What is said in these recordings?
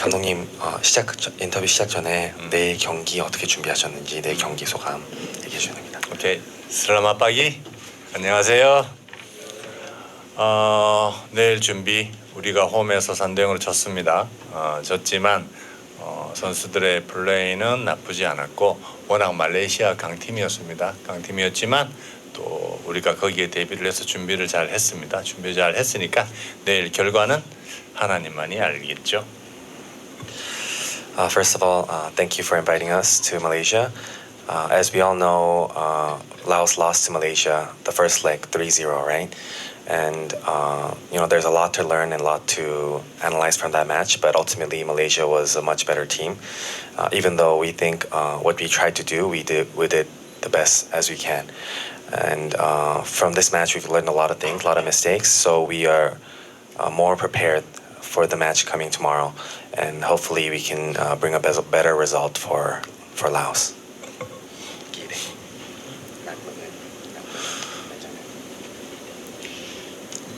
감독님 인터뷰 시작 전에 내일 경기 어떻게 준비하셨는지 내일 경기 소감 얘기해 주셔야 됩니다. 오케이. 슬라마 빠기 안녕하세요. 내일 준비 우리가 홈에서 3대0으로 졌습니다. 졌지만 선수들의 플레이는 나쁘지 않았고 워낙 말레이시아 강팀이었습니다. 강팀이었지만 또 우리가 거기에 대비를 해서 준비를 잘 했습니다. 준비 잘 했으니까 내일 결과는 하나님만이 알겠죠. First of all, thank you for inviting us to Malaysia. As we all know, Laos lost to Malaysia the first leg 3-0, right? And there's a lot to learn and a lot to analyze from that match. But ultimately, Malaysia was a much better team. Even though we think what we tried to do, we did the best as we can. And from this match, we've learned a lot of things, a lot of mistakes. So we are more prepared for the match coming tomorrow, and hopefully we can bring a better result for Laos.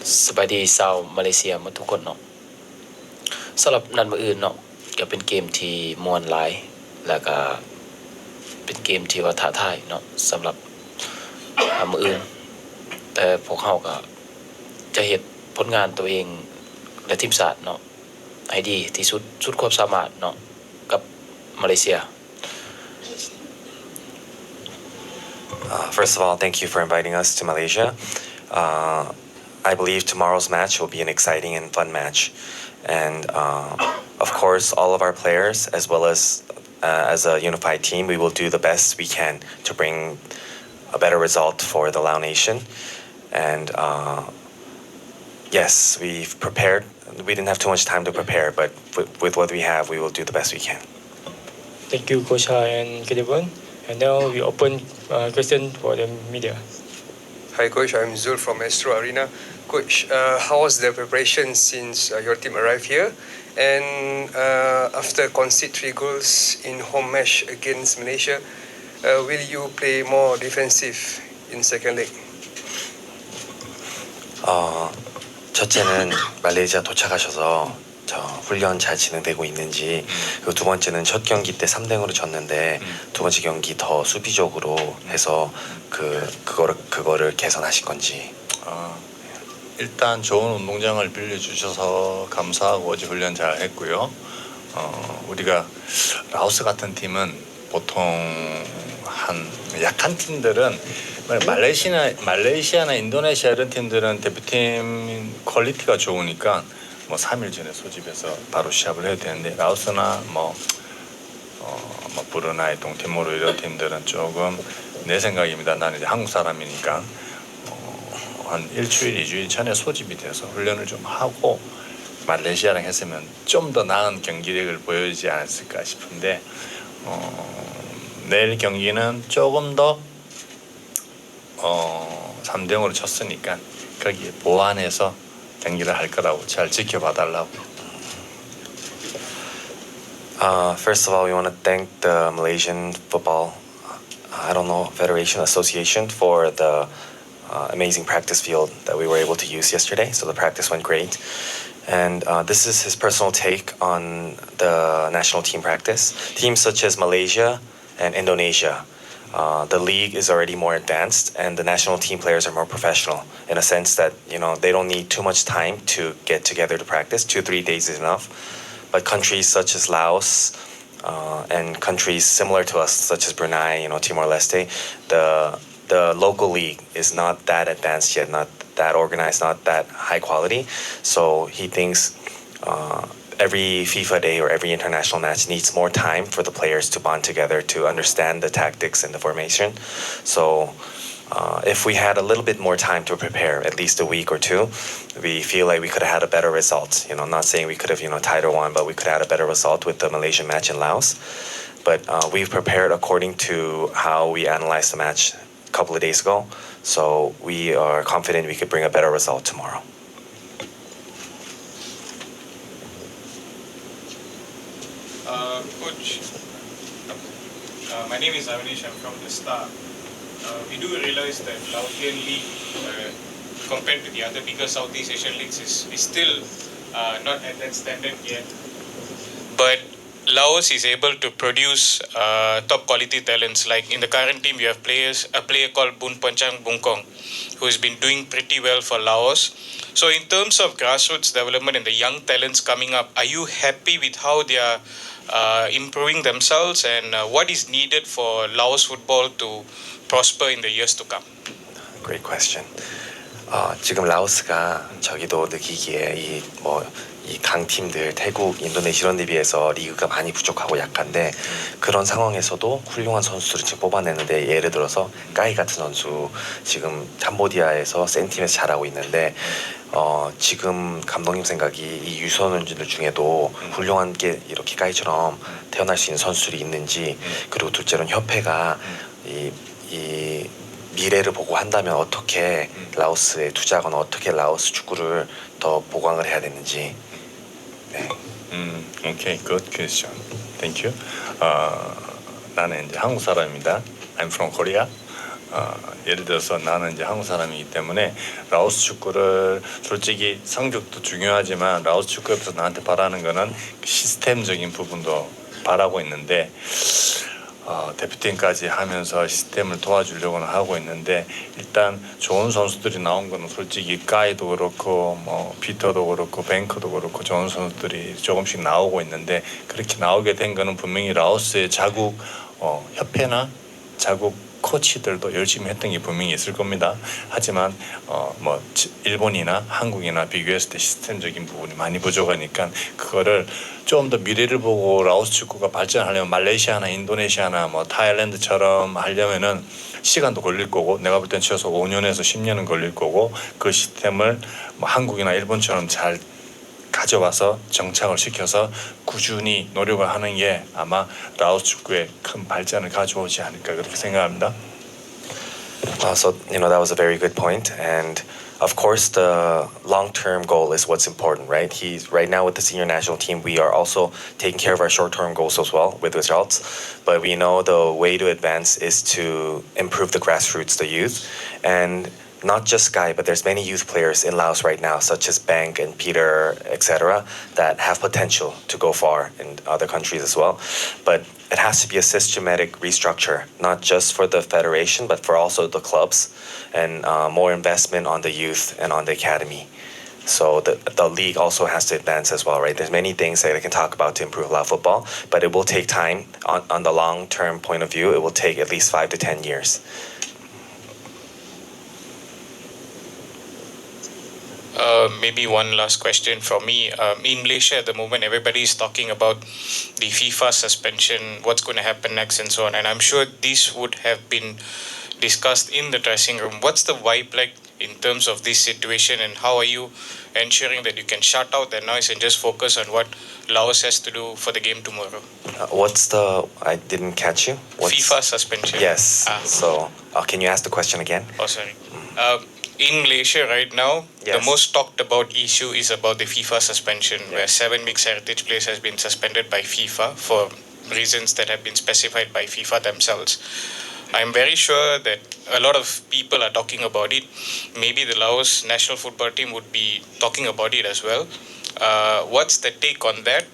Sebagai ชาวมาเลเซียหมดทุกคนเนาะสำหรับนัดมื้ออื่นเนาะก็เป็นเกมที่ม่วนหลายแล้วก็เป็นเกมที่ว่าท้าทายเนาะสำหรับมื้ออื่นแต่พวกเขาก็จะเฮ็ดผลงานตัวเองและทีมชาติเนาะให้ดีที่สุดสุดความสามารถเนาะกับมาเลเซีย First of all, thank you for inviting us to Malaysia. I believe tomorrow's match will be an exciting and fun match, and of course, all of our players, as well as a unified team, we will do the best we can to bring a better result for the Lao Nation. And yes, we've prepared. We didn't have too much time to prepare, but with what we have, we will do the best we can. Thank you, Coach Ha and Kedevon. And now we open question for the media. Hi, Coach. I'm Zul from Astro Arena. Coach, how was the preparation since your team arrived here? And after concede 3 goals in home match against Malaysia, will you play more defensive in second leg? 첫째는 말레이시아 도착하셔서 훈련 잘 진행되고 있는지, 그리고 두 번째는 첫 경기 때 3대0으로 졌는데 두 번째 경기 더 수비적으로 해서 그거를 개선하실 건지. 일단 좋은 운동장을 빌려주셔서 감사하고 어제 훈련 잘 했고요. 우리가 라오스 같은 팀은 보통 한 약한 팀들은 말레이시아나 인도네시아 이런 팀들은 대표팀 퀄리티가 좋으니까 3일 전에 소집해서 바로 시합을 해야 되는데 라오스나 브루나이, 동티모르 이런 팀들은 조금 내 생각입니다. 나는 이제 한국 사람이니까 한 일주일, 2주일 전에 소집이 돼서 훈련을 좀 하고 말레이시아랑 했으면 좀 더 나은 경기력을 보여주지 않았을까 싶은데 내일 경기는 조금 더 3대0으로 쳤으니까 거기에 보완해서 경기를 할 거라고 잘 지켜봐 달라고. First of all, we want to thank the Malaysian Football, Federation Association for the amazing practice field that we were able to use yesterday. So the practice went great. And this is his personal take on the national team practice. Teams such as Malaysia and Indonesia, the league is already more advanced and the national team players are more professional in a sense that they don't need too much time to get together to practice. 2-3 days is enough. But countries such as Laos and countries similar to us such as Brunei, Timor-Leste, the local league is not that advanced yet, not that organized, not that high quality. So he thinks every FIFA day or every international match needs more time for the players to bond together to understand the tactics and the formation. So if we had a little bit more time to prepare, at least a week or two, we feel like we could have had a better result. I'm not saying we could have tied or won, but we could have had a better result with the Malaysian match in Laos. But we've prepared according to how we analyzed the match a couple of days ago. So we are confident we could bring a better result tomorrow. Coach, my name is Avanish. I'm from the Star. We do realize that Laotian League, compared to the other bigger Southeast Asian leagues, is still not at that standard yet. but Laos is able to produce top quality talents. Like in the current team, you have a player called Bunpanchang Bungkong, who has been doing pretty well for Laos. So in terms of grassroots development and the young talents coming up, are you happy with how they are improving themselves, and what is needed for Laos football to prosper in the years to come? Great question. 지금 라오스가 저기도 느끼기에 이 강팀들 태국, 인도네시아 이런 데 비해서 리그가 많이 부족하고 약한데 그런 상황에서도 훌륭한 선수들을 지금 뽑아내는데 예를 들어서 까이 같은 선수 지금 캄보디아에서 센팀에서 잘하고 있는데 지금 감독님 생각이 이 유소년들 중에도 훌륭한 게 이렇게 까이처럼 태어날 수 있는 선수들이 있는지 그리고 둘째로는 협회가 이 미래를 보고 한다면 어떻게 라오스에 투자하거나 어떻게 라오스 축구를 더 보강을 해야 되는지. 네. Okay, good question. Thank you. 나는 이제 한국 사람입니다. I'm from Korea. 예를 들어서 나는 이제 한국 사람이기 때문에 라오스 축구를 솔직히 성적도 중요하지만 라오스 축구에서 나한테 바라는 거는 시스템적인 부분도 바라고 있는데 대표팀까지 하면서 시스템을 도와주려고는 하고 있는데 일단 좋은 선수들이 나온 거는 솔직히 까이도 그렇고 뭐 피터도 그렇고 뱅크도 그렇고 좋은 선수들이 조금씩 나오고 있는데 그렇게 나오게 된 거는 분명히 라오스의 자국 협회나 자국 코치들도 열심히 했던 게 분명히 있을 겁니다. 하지만 뭐 일본이나 한국이나 비교했을 때 시스템적인 부분이 많이 부족하니까 그거를 좀 더 미래를 보고 라오스 축구가 발전하려면 말레이시아나 인도네시아나 뭐 타일랜드처럼 하려면은 시간도 걸릴 거고 내가 볼 땐 최소 5년에서 10년은 걸릴 거고 그 시스템을 뭐 한국이나 일본처럼 잘 가져와서 정착을 시켜서 꾸준히 노력을 하는 게 아마 라오스 축구에 큰 발전을 가져오지 않을까 그렇게 생각합니다. So that was a very good point, and of course the long-term goal is what's important, right? He's right now with the senior national team. We are also taking care of our short-term goals as well with results, but we know the way to advance is to improve the grassroots, the youth, and not just Sky, but there's many youth players in Laos right now, such as Bank and Peter, etc., that have potential to go far in other countries as well. But it has to be a systematic restructure, not just for the federation, but for also the clubs, and more investment on the youth and on the academy. So the league also has to advance as well, right? There's many things that I can talk about to improve Lao football, but it will take time. On the long-term point of view, it will take at least 5 to 10 years. Maybe one last question from me. In Malaysia at the moment, everybody is talking about the FIFA suspension, what's going to happen next, and so on. And I'm sure this would have been discussed in the dressing room. What's the vibe like in terms of this situation, and how are you ensuring that you can shut out the noise and just focus on what Laos has to do for the game tomorrow? I didn't catch you. FIFA suspension. Yes. So can you ask the question again? Oh, sorry. In Malaysia right now, Yes. the most talked about issue is about the FIFA suspension, where 7 mixed heritage players has been suspended by FIFA for reasons that have been specified by FIFA themselves. I'm very sure that a lot of people are talking about it. Maybe the Laos national football team would be talking about it as well. What's the take on that?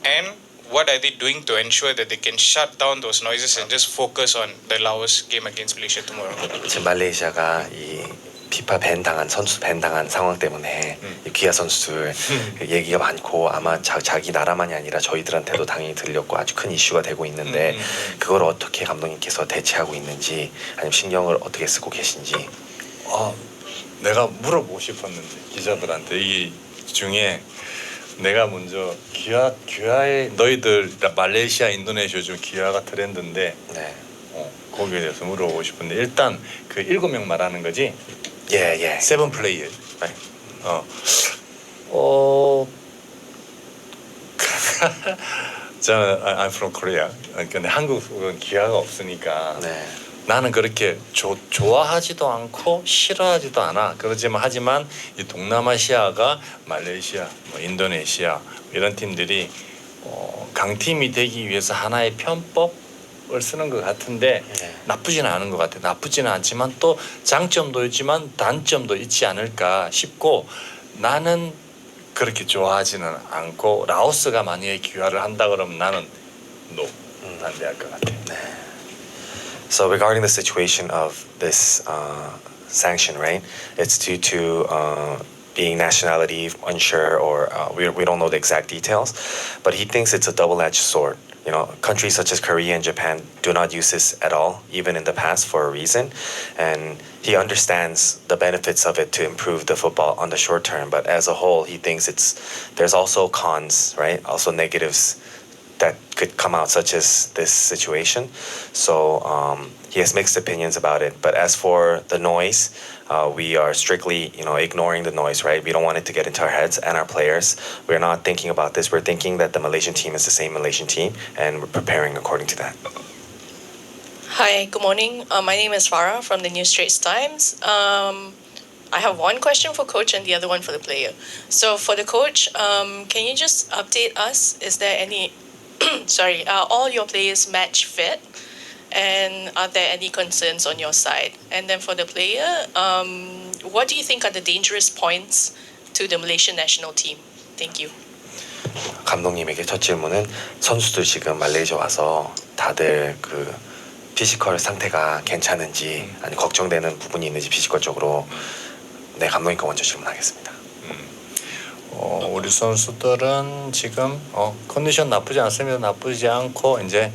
And what are they doing to ensure that they can shut down those noises and just focus on the Laos game against Malaysia tomorrow? 지금 말레이시아가 이 피파 밴 당한 선수 밴 당한 상황 때문에 이 귀하 선수들 얘기가 많고 아마 자기 나라만이 아니라 저희들한테도 당연히 들렸고 아주 큰 이슈가 되고 있는데 그걸 어떻게 감독님께서 대처하고 있는지 아니면 신경을 어떻게 쓰고 계신지. 내가 물어보고 싶었는데 기자들한테 이 중에 내가 먼저 귀하의 너희들 말레이시아, 인도네시아 중 귀하가 트렌드인데 네. 거기에 대해서 물어보고 싶은데 일단 그 7명 말하는 거지. 예. 7 플레이어. 저는 I'm from Korea. 근데 한국은 기아가 없으니까 네. 나는 그렇게 좋아하지도 않고 싫어하지도 않아. 하지만 이 동남아시아가 말레이시아, 뭐 인도네시아 이런 팀들이 강팀이 되기 위해서 하나의 편법을 쓰는 것 같은데 나쁘지는 않은 것 같아. 나쁘지는 않지만 또 장점도 있지만 단점도 있지 않을까 싶고 나는 그렇게 좋아하지는 않고 라오스가 만약에 귀화를 한다 그러면 나는 반대할 것 같아. So regarding the situation of this sanction, right? It's due to being nationality unsure, or we don't know the exact details. But he thinks it's a double-edged sword. You know, countries such as Korea and Japan do not use this at all, even in the past, for a reason. And he understands the benefits of it to improve the football on the short term. But as a whole, he thinks there's also cons, right? Also negatives that could come out, such as this situation. So he has mixed opinions about it. But as for the noise, we are strictly, ignoring the noise, right? We don't want it to get into our heads and our players. We're not thinking about this. We're thinking that the Malaysian team is the same Malaysian team, and we're preparing according to that. Hi, good morning. My name is Farah from the New Straits Times. I have one question for coach and the other one for the player. So for the coach, can you just update us? Is there any, are all your players match fit? And are there any concerns on your side? And then for the player, what do you think are the dangerous points to the Malaysian national team? Thank you. 감독님에게 첫 질문은 선수들 지금 말레이시아 와서 다들 그 피지컬 상태가 괜찮은지, 아니 걱정되는 부분이 있는지 피지컬적으로. 네, 감독님께 먼저 질문하겠습니다. 우리 선수들은 지금 컨디션 나쁘지 않습니다. 나쁘지 않고 이제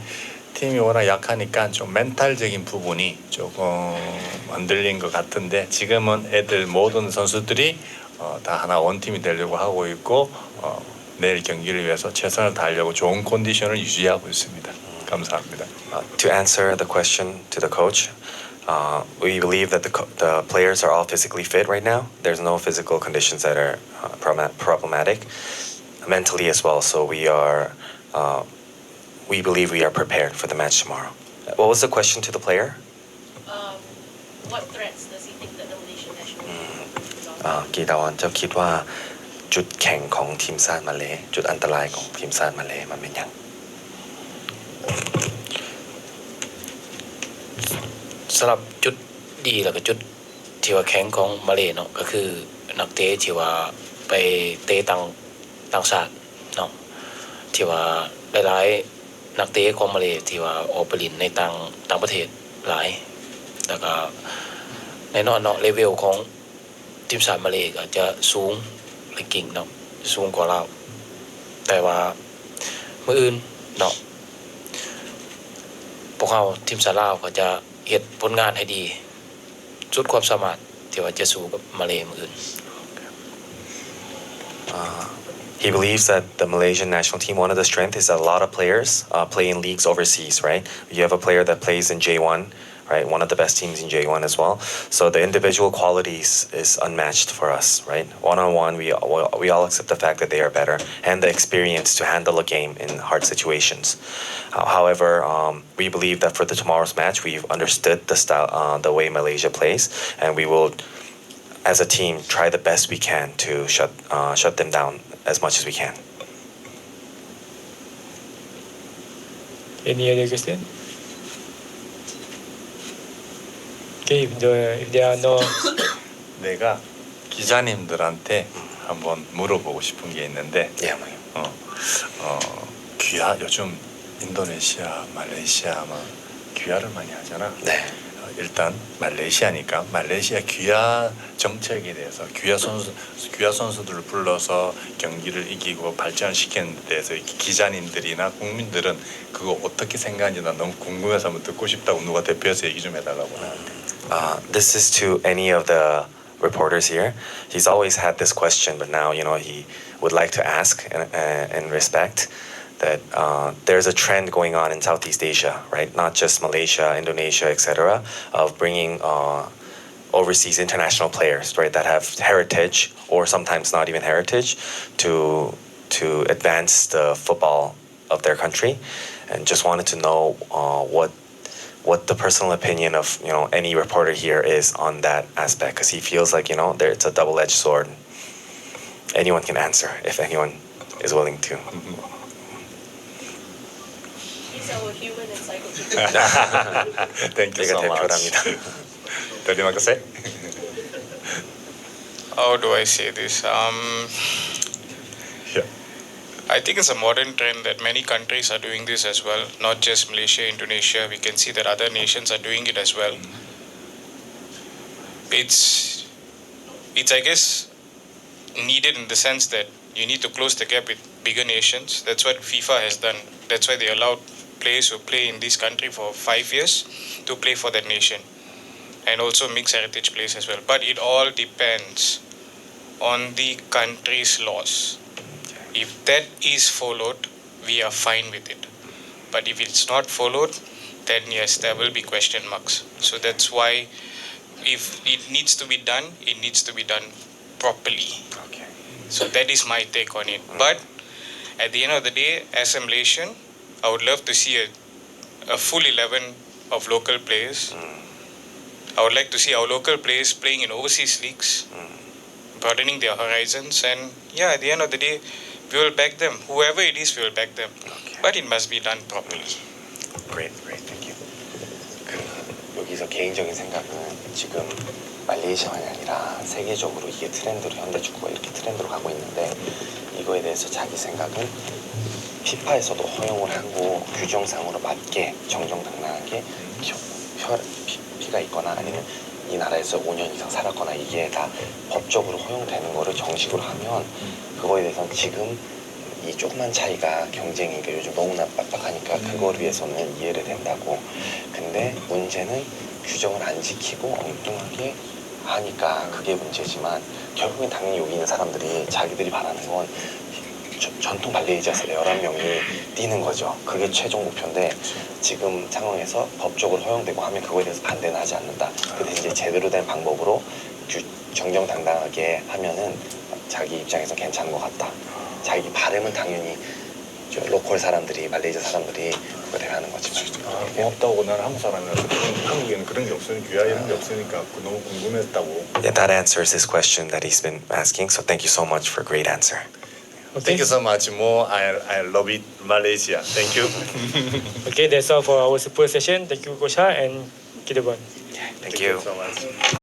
팀이 워낙 약하니까 좀 멘탈적인 부분이 조금 흔들린 것 같은데, 지금은 애들 모든 선수들이 다 하나 원팀이 되려고 하고 있고 내일 경기를 위해서 최선을 다하려고 좋은 컨디션을 유지하고 있습니다. 감사합니다. To answer the question to the coach, we believe that the players are all physically fit right now. There's no physical conditions that are problematic, mentally as well. So we believe we are prepared for the match tomorrow. What was the question to the player? What threats does he think that the Malaysian national team is กีตาวันเจ้าคิดว่าจุดแข็งของทีมชาติมาเลจุดอันตรายของทีมชาติมาเลมันเป็นยัง สำหรับจุดดีแล้วก็จุดที่ว่าแข็งของมาเลเนาะก็คือนักเตะที่ว่าไปเตะต่างชาติเนาะที่ว่าหลายๆนักเตะของมาเลที่ว่าออกไปเล่นในต่างประเทศหลายแล้วก็ในนอนเนาะเลเวลของทีมชาติมาเลก็จะสูงและเก่งเนาะสูงกว่าเราแต่ว่ามื้ออื่นเนาะพวกเราทีมชาติลาวก็จะเฮ็ดผลงานให้ดีสุดความสามารถที่ว่าจะสู้กับมาเลมื้ออื่น He believes that the Malaysian national team, one of the strengths is that a lot of players play in leagues overseas, right? You have a player that plays in J1, right? One of the best teams in J1 as well. So the individual qualities is unmatched for us, right? One-on-one, we all accept the fact that they are better, and the experience to handle a game in hard situations. However, we believe that for the tomorrow's match, we've understood the style, the way Malaysia plays, and we will, as a team, try the best we can to shut them down as much as we can. Any other question? Okay, if there are no 내가 기자님들한테 한번 물어보고 싶은 게 있는데, 예, 귀화 요즘 인도네시아, 말레이시아 귀화를 많이 하잖아. 네. 일단 말레이시아니까 말레이시아 귀화 정책에 대해서 귀화 선수들을 불러서 경기를 이기고 발전시키는 데 대해서 기자님들이나 국민들은 그거 어떻게 생각하는지 나 너무 궁금해서 한번 듣고 싶다고 누가 대표해서 얘기 좀 해달라고 나한테. This is to any of the reporters here. He's always had this question, but now he would like to ask in respect that there's a trend going on in Southeast Asia, right? Not just Malaysia, Indonesia, etc., of bringing overseas international players, right, that have heritage or sometimes not even heritage to advance the football of their country, and just wanted to know what the personal opinion of any reporter here is on that aspect, because he feels like it's a double-edged sword. Anyone can answer if anyone is willing to. He's our human encyclopedia. Thank you so much. 대표랍니다. Terima kasih. How do I say this? I think it's a modern trend that many countries are doing this as well, not just Malaysia, Indonesia. We can see that other nations are doing it as well. It's I guess needed in the sense that you need to close the gap with bigger nations. That's what FIFA has done. That's why they allowed players who play in this country for 5 years to play for that nation, and also mixed heritage players as well. But it all depends on the country's laws. If that is followed, we are fine with it. But if it's not followed, then yes, there will be question marks. So that's why if it needs to be done, it needs to be done properly. Okay. So that is my take on it. But at the end of the day, as a Malaysian, I would love to see a full 11 of local players. I would like to see our local players playing in overseas leagues, broadening their horizons, and yeah, at the end of the day, we will back them. Whoever it is, we will back them. Okay. But it must be done properly. Great, thank you. 여기서 개인적인 생각은 지금 말레이시아만이 아니라 세계적으로 이게 트렌드로 현대 축구가 이렇게 트렌드로 가고 있는데 이거에 대해서 자기 생각은 피파에서도 허용을 하고 규정상으로 맞게 정정당당하게 피가 있거나 아니면 이 나라에서 5년 이상 살았거나 이게 다 법적으로 허용되는 거를 정식으로 하면 그거에 대해서는 지금 이 조그만 차이가 경쟁이 요즘 너무나 빡빡하니까 그걸 위해서는 이해를 된다고. 근데 문제는 규정을 안 지키고 엉뚱하게 하니까 그게 문제지만 결국엔 당연히 여기 있는 사람들이 자기들이 바라는 건 전통 말레이시아에서 11명이 뛰는 거죠. 그게 최종 목표인데 지금 상황에서 법적으로 허용되고 하면 그거에 대해서 반대는 하지 않는다. 근데 이제 제대로 된 방법으로 정정당당하게 하면은 자기 입장에서 괜찮은 것 같다. 자기 바람은 당연히 저 로컬 사람들이 말레이시아 사람들이 그거 대하는 거지만 고맙다고 나는 한국 사람이라서 한국에는 그런 게 없으니까 유아 이런 게 없으니까 너무 궁금했다고. Yeah, that answers his question that he's been asking. So thank you so much for a great answer. Thank you so much. More I love it Malaysia. Thank you. Okay, that's all for our super session. Thank you, Coach Ha and Kidabon. Thank you. so much.